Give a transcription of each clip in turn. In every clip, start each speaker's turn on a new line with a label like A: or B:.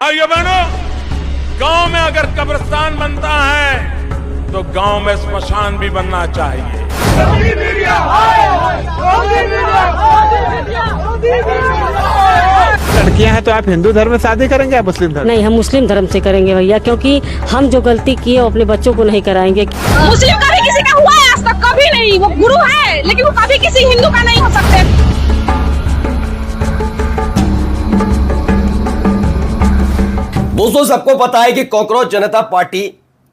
A: भाइयों बहनों, गांव में अगर कब्रिस्तान बनता है तो गांव में स्मशान भी बनना चाहिए।
B: लड़कियां हैं तो आप हिंदू धर्म में शादी करेंगे या मुस्लिम धर्म?
C: नहीं, हम मुस्लिम धर्म से करेंगे भैया, क्योंकि हम जो गलती किए वो अपने बच्चों को नहीं कराएंगे।
D: मुस्लिम कभी किसी का हुआ है आज तक? कभी नहीं। वो गुरु है लेकिन वो कभी किसी हिंदू का नहीं हो सकते।
E: दोस्तों, सबको पता है कि कॉकरोच जनता पार्टी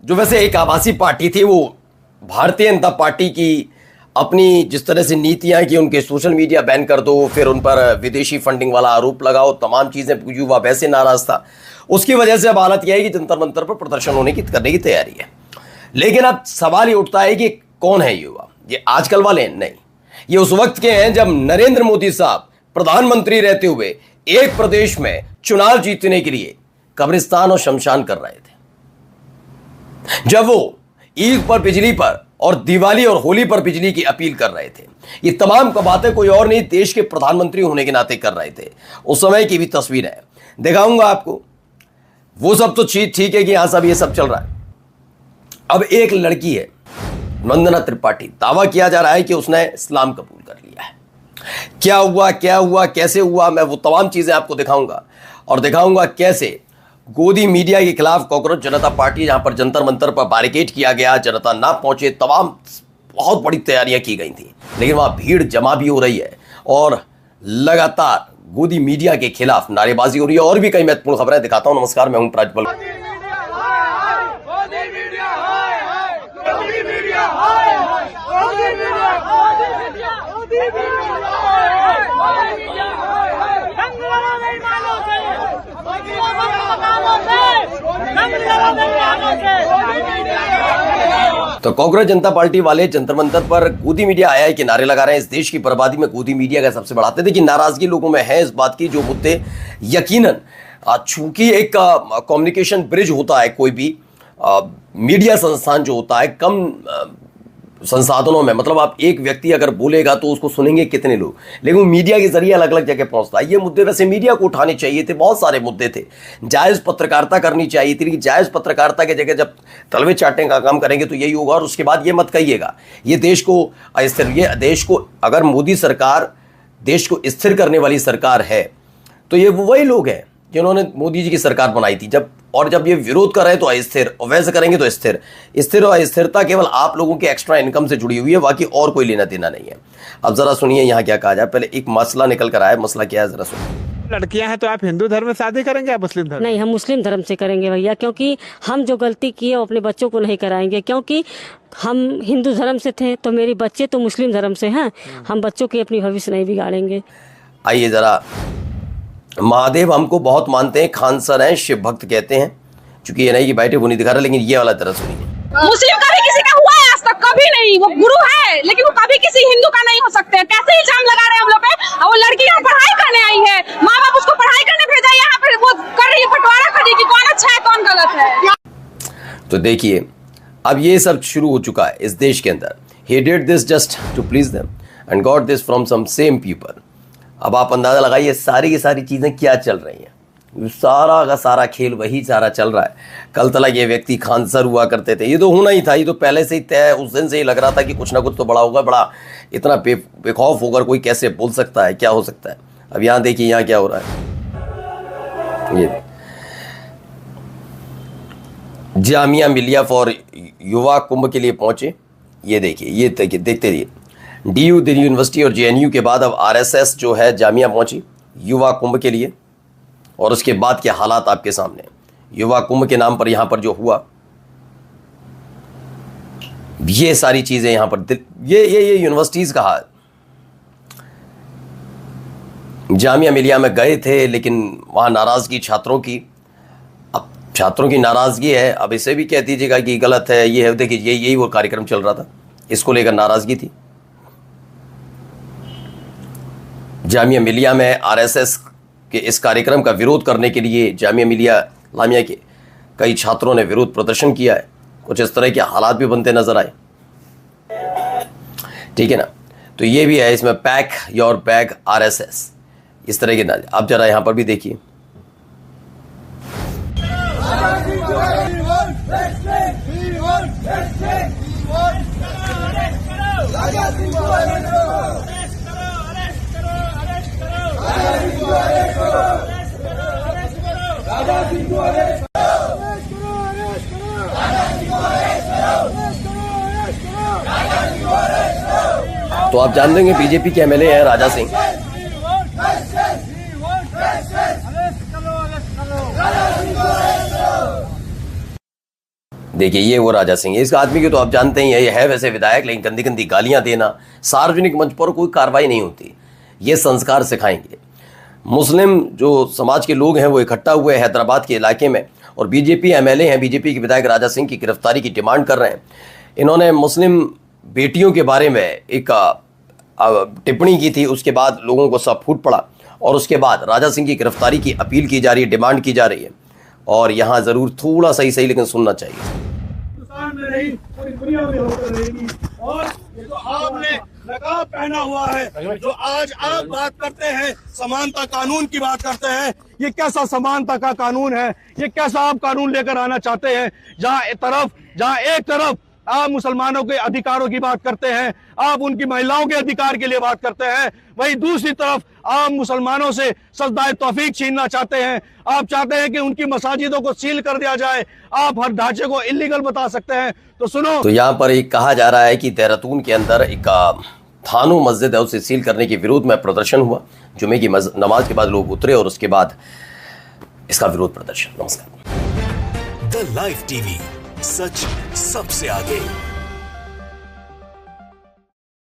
E: जो वैसे एक आभासी पार्टी थी, वो भारतीय जनता पार्टी की अपनी जिस तरह से नीतियां कि उनके सोशल मीडिया बैन कर दो, फिर उन पर विदेशी फंडिंग वाला आरोप लगाओ, तमाम चीजें, युवा वैसे नाराज था, उसकी वजह से अब हालत यह है कि जंतर मंतर पर प्रदर्शन करने की तैयारी है। लेकिन अब सवाल ये उठता है कि कौन है युवा? ये आजकल वाले हैं? नहीं, ये उस वक्त के हैं जब नरेंद्र मोदी साहब प्रधानमंत्री रहते हुए एक प्रदेश में चुनाव जीतने के लिए कब्रिस्तान और शमशान कर रहे थे, जब वो ईद पर बिजली पर और दिवाली और होली पर बिजली की अपील कर रहे थे। ये तमाम बातें कोई और नहीं, देश के प्रधानमंत्री होने के नाते कर रहे थे। उस समय की भी तस्वीर है, दिखाऊंगा आपको। वो सब तो ठीक है कि यहां सब ये सब चल रहा है। अब एक लड़की है, वंदना त्रिपाठी, दावा किया जा रहा है कि उसने इस्लाम कबूल कर लिया है। क्या हुआ, कैसे हुआ, मैं वो तमाम चीजें आपको दिखाऊंगा और दिखाऊंगा कैसे गोदी मीडिया के खिलाफ कॉकरोच जनता पार्टी, जहां पर जंतर मंतर पर बैरिकेड किया गया, जनता ना पहुंचे, तमाम बहुत बड़ी तैयारियां की गई थी, लेकिन वहां भीड़ जमा भी हो रही है और लगातार गोदी मीडिया के खिलाफ नारेबाजी हो रही है। और भी कई महत्वपूर्ण खबरें दिखाता हूं। नमस्कार, मैं हूं प्राजपल। तो कांग्रेस जनता पार्टी वाले जंतर मंतर पर गोदी मीडिया आया है कि नारे लगा रहे हैं, इस देश की बर्बादी में गोदी मीडिया का सबसे बड़ा हाथ है। देखिए, नाराजगी लोगों में है इस बात की, जो मुद्दे यकीनन चूंकि एक कम्युनिकेशन ब्रिज होता है, कोई भी मीडिया संस्थान जो होता है कम संसाधनों में, मतलब आप एक व्यक्ति अगर बोलेगा तो उसको सुनेंगे कितने लोग, लेकिन मीडिया के जरिए अलग अलग जगह पहुंचता है। ये मुद्दे वैसे मीडिया को उठाने चाहिए थे, बहुत सारे मुद्दे थे, जायज़ पत्रकारिता करनी चाहिए थी, लेकिन जायज़ पत्रकारिता की जगह जब तलवे चाटने का काम करेंगे तो यही होगा। और उसके बाद ये मत कहिएगा ये देश को अस्थिर, ये देश को, अगर मोदी सरकार देश को स्थिर करने वाली सरकार है तो ये वही लोग हैं जिन्होंने मोदी जी की सरकार बनाई थी। जब ये विरोध कर रहे हैं तो अस्थिर, और वैसे करेंगे तो स्थिर और अस्थिरता केवल आप लोगों के एक्स्ट्रा इनकम से जुड़ी हुई है, बाकी और कोई लेना देना नहीं है। अब जरा सुनिए यहाँ क्या कहा जाए। पहले एक मसला निकल कर आया, मसला क्या है जरा सुनिए।
B: लड़कियां हैं तो आप हिंदू धर्म में शादी करेंगे या मुस्लिम धर्म?
C: नहीं, हम मुस्लिम धर्म से करेंगे भैया, क्योंकि हम जो गलती किए वो अपने बच्चों को नहीं कराएंगे। क्योंकि हम हिंदू धर्म से थे तो मेरे बच्चे तो मुस्लिम धर्म से हैं, हम बच्चों की अपनी भविष्य नहीं बिगाड़ेंगे।
E: आइए जरा, महादेव हमको बहुत मानते हैं, खान सर हैं, शिव भक्त कहते हैं, चूंकि ये नहीं कि बैठे वो नहीं दिखा रहा, लेकिन ये वाला तरह सुनिए।
D: मुस्लिम कभी किसी का हुआ है आज तक? कभी नहीं। वो गुरु है लेकिन वो कभी किसी हिंदू का नहीं हो सकते। कैसे इल्जाम लगा रहे हैं हम लोग पे? और वो लड़की यहाँ पढ़ाई करने आई है, माँ बाप उसको पढ़ाई करने भेजा, यहाँ पर वो कर रही है बंटवारा कर रही है कि कौन अच्छा है कौन गलत है।
E: तो देखिए, अब ये सब शुरू हो चुका है इस देश के अंदर। He did this just to please them and got this from some same people। अब आप अंदाजा लगाइए सारी की सारी चीजें क्या चल रही हैं, सारा का सारा खेल वही सारा चल रहा है। कल तक ये व्यक्ति खानसर हुआ करते थे, ये तो होना ही था, ये तो पहले से ही तय, उस दिन से ही लग रहा था कि कुछ ना कुछ तो बड़ा होगा। बड़ा इतना बेखौफ होकर कोई कैसे बोल सकता है, क्या हो सकता है। अब यहाँ देखिए यहाँ क्या हो रहा है। ये जामिया मिलिया फॉर युवा कुंभ के लिए पहुंचे, ये देखिए, ये देखते रहिए। DU दिल्ली यूनिवर्सिटी और JNU के बाद अब RSS जो है जामिया पहुंची युवा कुंभ के लिए, और उसके बाद के हालात आपके सामने। युवा कुंभ के नाम पर यहां पर जो हुआ, ये सारी चीजें यहां पर, ये यूनिवर्सिटीज का हाल। जामिया मिलिया में गए थे, लेकिन वहां नाराजगी छात्रों की, अब छात्रों की नाराजगी है, अब इसे भी कह दीजिएगा कि गलत है, ये है। देखिए, यही वो कार्यक्रम चल रहा था, इसको लेकर नाराजगी थी। जामिया मिलिया में RSS के इस कार्यक्रम का विरोध करने के लिए जामिया मिलिया लामिया के कई छात्रों ने विरोध प्रदर्शन किया है। कुछ इस तरह के हालात भी बनते नजर आए, ठीक है ना। तो ये भी है इसमें, पैक योर बैग RSS, इस तरह के ना। अब जरा यहां पर भी देखिए, तो आप जान लेंगे बीजेपी के एमएलए हैं राजा सिंह। देखिए ये वो राजा सिंह है। इस आदमी की तो आप जानते ही हैं, ये है वैसे विधायक, लेकिन गंदी गंदी गालियां देना, सार्वजनिक मंच पर कोई कार्रवाई नहीं होती। ये संस्कार सिखाएंगे। मुस्लिम जो समाज के लोग हैं वो इकट्ठा हुए हैदराबाद के इलाके में और बीजेपी एमएलए हैं, बीजेपी के विधायक राजा सिंह की गिरफ्तारी की डिमांड कर रहे हैं। इन्होंने मुस्लिम बेटियों के बारे में एक टिप्पणी की थी, उसके बाद लोगों को सब फूट पड़ा और उसके बाद राजा सिंह की गिरफ्तारी की अपील की जा रही है, डिमांड की जा रही है। और यहाँ ज़रूर थोड़ा सही लेकिन सुनना चाहिए।
F: में नहीं, पूरी दुनिया में होकर रहेगी। और ये जो आपने नकाब पहना हुआ है, जो आज आप बात करते हैं, समानता कानून की बात करते हैं, ये कैसा समानता का कानून है? ये कैसा आप कानून लेकर आना चाहते हैं? जहाँ एक तरफ आप मुसलमानों के अधिकारों की बात करते हैं, आप उनकी महिलाओं के अधिकार के लिए बात करते हैं, वहीं दूसरी तरफ आप मुसलमानों से सजदाए तौफीक छीनना चाहते हैं। आप चाहते हैं कि उनकी मसाजिदों को सील कर दिया जाए, आप हर ढांचे को इलीगल बता सकते हैं। तो सुनो,
E: तो यहाँ पर एक कहा जा रहा है कि देहरादून के अंदर एक थानो मस्जिद है, उसे सील करने के विरोध में प्रदर्शन हुआ। जुमे की नमाज के बाद लोग उतरे और उसके बाद इसका विरोध प्रदर्शन। नमस्कार।
G: द लाइव टीवी, सच सबसे आगे।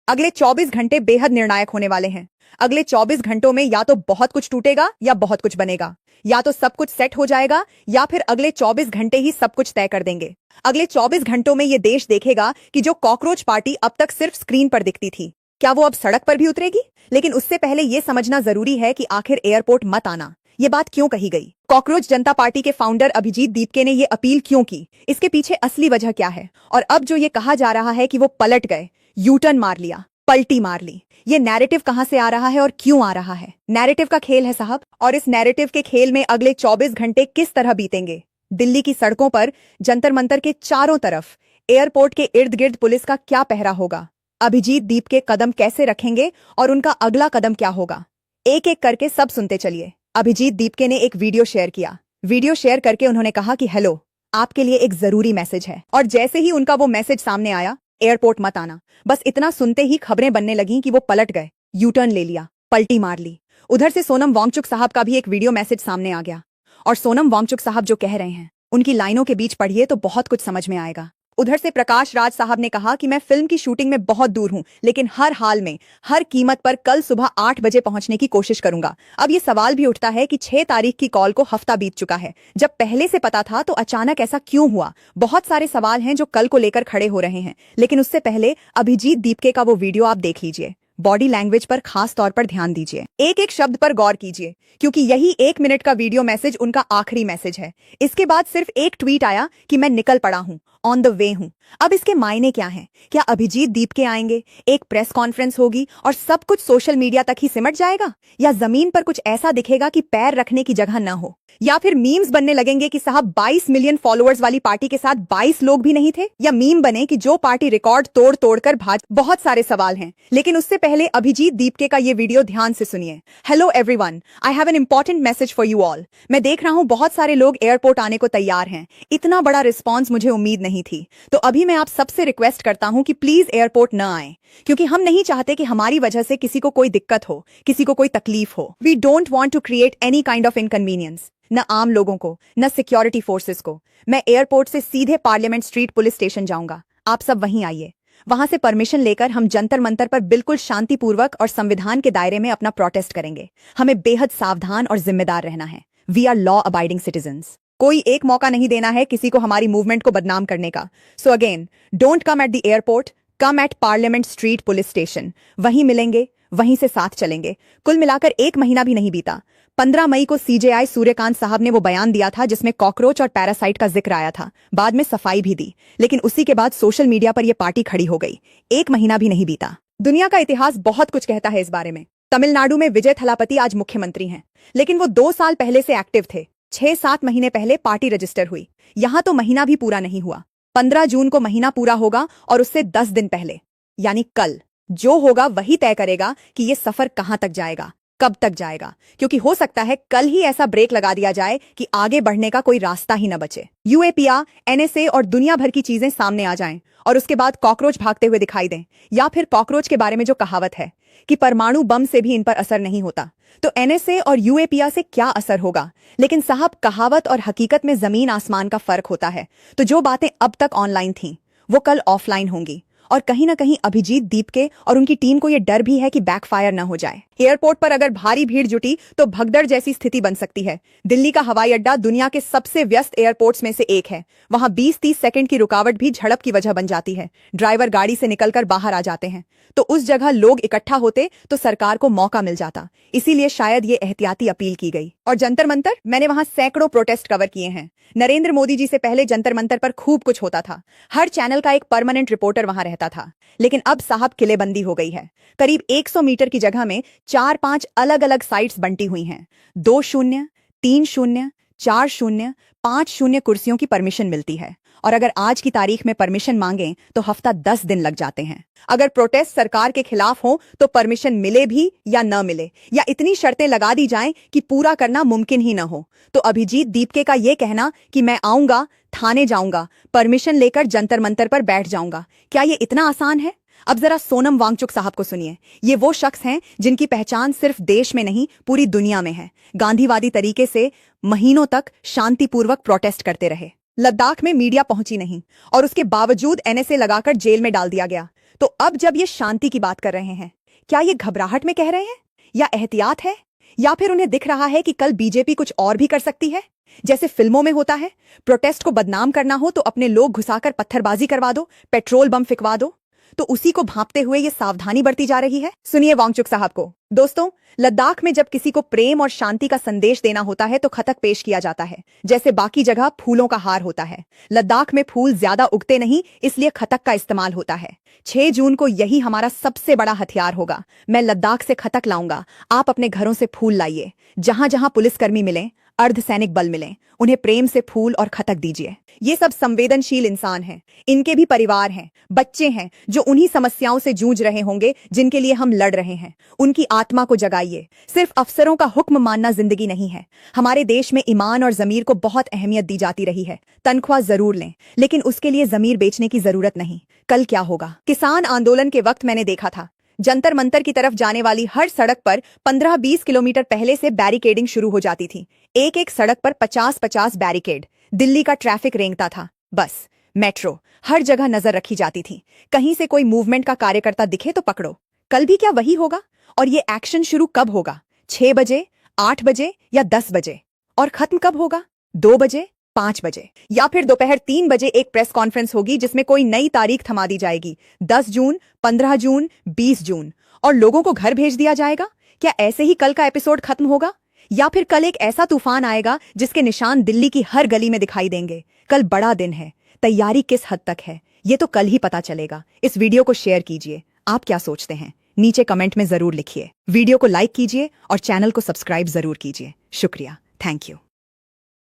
H: अगले 24 घंटे बेहद निर्णायक होने वाले हैं। अगले 24 घंटों में या तो बहुत कुछ टूटेगा या बहुत कुछ बनेगा, या तो सब कुछ सेट हो जाएगा या फिर अगले 24 घंटे ही सब कुछ तय कर देंगे। अगले 24 घंटों में ये देश देखेगा कि जो कॉकरोच पार्टी अब तक सिर्फ स्क्रीन पर दिखती थी, क्या वो अब सड़क पर भी उतरेगी? लेकिन उससे पहले ये समझना जरूरी है कि आखिर एयरपोर्ट मत आना ये बात क्यों कही गई? कॉकरोच जनता पार्टी के फाउंडर अभिजीत दीपके ने ये अपील क्यों की? इसके पीछे असली वजह क्या है? और अब जो ये कहा जा रहा है कि वो पलट गए, यू टर्न मार लिया, पलटी मार ली, ये नैरेटिव कहां से आ रहा है और क्यों आ रहा है? नैरेटिव का खेल है साहब, और इस नैरेटिव के खेल में अगले 24 घंटे किस तरह बीतेंगे? दिल्ली की सड़कों पर जंतर मंतर के चारों तरफ, एयरपोर्ट के इर्द गिर्द पुलिस का क्या पहरा होगा? अभिजीत दीपके कदम कैसे रखेंगे और उनका अगला कदम क्या होगा? एक एक करके सब सुनते चलिए। अभिजीत दीपके ने एक वीडियो शेयर किया। वीडियो शेयर करके उन्होंने कहा कि हेलो, आपके लिए एक जरूरी मैसेज है। और जैसे ही उनका वो मैसेज सामने आया, एयरपोर्ट मत आना, बस इतना सुनते ही खबरें बनने लगीं कि वो पलट गए, यू टर्न ले लिया, पलटी मार ली। उधर से सोनम वांगचुक साहब का भी एक वीडियो मैसेज सामने आ गया। और सोनम वांगचुक साहब जो कह रहे हैं, उनकी लाइनों के बीच पढ़िए तो बहुत कुछ समझ में आएगा। उधर से प्रकाश राज साहब ने कहा कि मैं फिल्म की शूटिंग में बहुत दूर हूं, लेकिन हर हाल में, हर कीमत पर कल सुबह 8 बजे पहुंचने की कोशिश करूंगा। अब ये सवाल भी उठता है कि 6 तारीख की कॉल को हफ्ता बीत चुका है। जब पहले से पता था तो अचानक ऐसा क्यों हुआ? बहुत सारे सवाल हैं जो कल को लेकर खड़े हो रहे हैं। लेकिन उससे पहले अभिजीत दीपके का वो वीडियो आप देख लीजिए। बॉडी लैंग्वेज पर खास तौर पर ध्यान दीजिए, एक एक शब्द पर गौर कीजिए, क्योंकि यही 1 मिनट का वीडियो मैसेज उनका आखिरी मैसेज है। इसके बाद सिर्फ एक ट्वीट आया कि मैं निकल पड़ा हूं, ऑन द वे हूं। अब इसके मायने क्या हैं? क्या अभिजीत दीपके आएंगे, एक प्रेस कॉन्फ्रेंस होगी और सब कुछ सोशल मीडिया तक ही सिमट जाएगा? या जमीन पर कुछ ऐसा दिखेगा कि पैर रखने की जगह न हो? या फिर मीम्स बनने लगेंगे कि साहब 22 मिलियन फॉलोअर्स वाली पार्टी के साथ 22 लोग भी नहीं थे? या मीम बने कि जो पार्टी रिकॉर्ड तोड़ तोड़ कर बहुत सारे सवाल हैं। लेकिन उससे पहले अभिजीत दीपके का ये वीडियो ध्यान से सुनिए। Hello everyone, I have an important message for you all. मैं देख रहा हूं बहुत सारे लोग एयरपोर्ट आने को तैयार हैं। इतना बड़ा रिस्पॉन्स मुझे उम्मीद नहीं थी। तो अभी मैं आप सबसे रिक्वेस्ट करता हूं कि प्लीज एयरपोर्ट न आए, क्योंकि हम नहीं चाहते कि हमारी वजह से किसी को कोई दिक्कत हो, किसी को कोई तकलीफ हो। We don't want to create any kind of inconvenience, न आम लोगों को, न सिक्योरिटी फोर्सेस को। मैं एयरपोर्ट से सीधे पार्लियामेंट स्ट्रीट पुलिस स्टेशन जाऊंगा। आप सब वहीं आइए। वहां से परमिशन लेकर हम जंतर मंतर पर बिल्कुल शांतिपूर्वक और संविधान के दायरे में अपना प्रोटेस्ट करेंगे। हमें बेहद सावधान और जिम्मेदार रहना है। We are law abiding citizens. कोई एक मौका नहीं देना है किसी को हमारी मूवमेंट को बदनाम करने का। So again, don't come at the airport, come at parliament street police station. वहीं मिलेंगे, वहीं से साथ चलेंगे। कुल मिलाकर 1 महीना भी नहीं बीता। 15 मई को सीजेआई सूर्यकांत साहब ने वो बयान दिया था जिसमें कॉकरोच और पैरासाइट का जिक्र आया था। बाद में सफाई भी दी, लेकिन उसी के बाद सोशल मीडिया पर यह पार्टी खड़ी हो गई। 1 महीना भी नहीं बीता। दुनिया का इतिहास बहुत कुछ कहता है इस बारे में। तमिलनाडु में विजय थलापति आज मुख्यमंत्री हैं, लेकिन वो 2 साल पहले से एक्टिव थे। 6-7 महीने पहले पार्टी रजिस्टर हुई, यहां तो महीना भी पूरा नहीं हुआ। 15 जून को महीना पूरा होगा और उससे 10 दिन पहले यानी कल जो होगा वही तय करेगा कि ये सफर कहां तक जाएगा, कब तक जाएगा, क्योंकि हो सकता है कल ही ऐसा ब्रेक लगा दिया जाए कि आगे बढ़ने का कोई रास्ता ही न बचे। यूएपीए, एनएसए और दुनिया भर की चीजें सामने आ जाएं और उसके बाद कॉकरोच भागते हुए दिखाई दें, या फिर कॉकरोच के बारे में जो कहावत है कि परमाणु बम से भी इन पर असर नहीं होता, तो एनएसए और यूएपीए से क्या असर होगा। लेकिन साहब, कहावत और हकीकत में जमीन आसमान का फर्क होता है। तो जो बातें अब तक ऑनलाइन थीं वो कल ऑफलाइन होंगी, और कहीं ना कहीं अभिजीत दीपके और उनकी टीम को यह डर भी है कि बैकफायर न हो जाए। एयरपोर्ट पर अगर भारी भीड़ जुटी तो भगदड़ जैसी स्थिति बन सकती है। दिल्ली का हवाई अड्डा दुनिया के सबसे व्यस्त एयरपोर्ट्स में से एक है। वहां 20-30 सेकंड की रुकावट भी झड़प की वजह बन जाती है। ड्राइवर गाड़ी से निकलकर बाहर आ जाते हैं, तो उस जगह लोग इकट्ठा होते तो सरकार को मौका मिल जाता। इसीलिए शायद ये एहतियाती अपील की गई। और जंतर मंतर, मैंने वहां सैकड़ों प्रोटेस्ट कवर किए हैं। नरेंद्र मोदी जी से पहले जंतर मंतर पर खूब कुछ होता था। हर चैनल का एक परमानेंट रिपोर्टर वहां रहता था। लेकिन अब साहब किलेबंदी हो गई है। करीब 100 मीटर की जगह में 4-5 अलग अलग साइट्स बंटी हुई हैं। 2-0, 3-0, 4-0, 5-0 कुर्सियों की परमिशन मिलती है, और अगर आज की तारीख में परमिशन मांगें तो हफ्ता 10 दिन लग जाते हैं। अगर प्रोटेस्ट सरकार के खिलाफ हो तो परमिशन मिले भी या न मिले, या इतनी शर्तें लगा दी जाएं कि पूरा करना मुमकिन ही न हो। तो अभिजीत दीपके का ये कहना कि मैं आऊंगा, थाने जाऊंगा, परमिशन लेकर जंतर मंतर पर बैठ जाऊंगा, क्या ये इतना आसान है? अब जरा सोनम वांगचुक साहब को सुनिए। ये वो शख्स हैं जिनकी पहचान सिर्फ देश में नहीं पूरी दुनिया में है। गांधीवादी तरीके से महीनों तक शांतिपूर्वक प्रोटेस्ट करते रहे। लद्दाख में मीडिया पहुंची नहीं और उसके बावजूद एनएसए लगाकर जेल में डाल दिया गया। तो अब जब ये शांति की बात कर रहे हैं, क्या ये घबराहट में कह रहे हैं, या एहतियात है, या फिर उन्हें दिख रहा है कि कल बीजेपी कुछ और भी कर सकती है? जैसे फिल्मों में होता है, प्रोटेस्ट को बदनाम करना हो तो अपने लोग घुसाकर पत्थरबाजी करवा दो, पेट्रोल बम फिकवा दो। तो उसी को भांपते हुए ये सावधानी बरती जा रही है। सुनिए वांगचुक साहब को। दोस्तों, लद्दाख में जब किसी को प्रेम और शांति का संदेश देना होता है तो खतक पेश किया जाता है। जैसे बाकी जगह फूलों का हार होता है, लद्दाख में फूल ज्यादा उगते नहीं, इसलिए खतक का इस्तेमाल होता है। 6 जून को यही हमारा सबसे बड़ा हथियार होगा। मैं लद्दाख से खतक लाऊंगा, आप अपने घरों से फूल लाइए। जहां जहां पुलिसकर्मी मिले, अर्धसैनिक बल मिले, उन्हें प्रेम से फूल और खतक दीजिए। ये सब संवेदनशील इंसान हैं, इनके भी परिवार हैं, बच्चे हैं जो उन्हीं समस्याओं से जूझ रहे होंगे जिनके लिए हम लड़ रहे हैं। उनकी आत्मा को जगाइए। सिर्फ अफसरों का हुक्म मानना जिंदगी नहीं है। हमारे देश में ईमान और जमीर को बहुत अहमियत दी जाती रही है। तनख्वाह जरूर लें, लेकिन उसके लिए जमीर बेचने की जरूरत नहीं। कल क्या होगा? किसान आंदोलन के वक्त मैंने देखा था, जंतर मंतर की तरफ जाने वाली हर सड़क पर 15-20 किलोमीटर पहले से बैरिकेडिंग शुरू हो जाती थी। एक एक सड़क पर 50-50 बैरिकेड। दिल्ली का ट्रैफिक रेंगता था। बस, मेट्रो, हर जगह नजर रखी जाती थी। कहीं से कोई मूवमेंट का कार्यकर्ता दिखे तो पकड़ो। कल भी क्या वही होगा? और ये एक्शन शुरू कब होगा? 6 बजे, 8 बजे या 10 बजे? और खत्म कब होगा? 2 बजे, 5 बजे, या फिर दोपहर 3 बजे एक प्रेस कॉन्फ्रेंस होगी जिसमें कोई नई तारीख थमा दी जाएगी। 10 जून, 15 जून, 20 जून, और लोगों को घर भेज दिया जाएगा। क्या ऐसे ही कल का एपिसोड खत्म होगा, या फिर कल एक ऐसा तूफान आएगा जिसके निशान दिल्ली की हर गली में दिखाई देंगे? कल बड़ा दिन है। तैयारी किस हद तक है ये तो कल ही पता चलेगा। इस वीडियो को शेयर कीजिए। आप क्या सोचते हैं नीचे कमेंट में जरूर लिखिए। वीडियो को लाइक कीजिए और चैनल को सब्सक्राइब जरूर कीजिए। शुक्रिया, थैंक यू।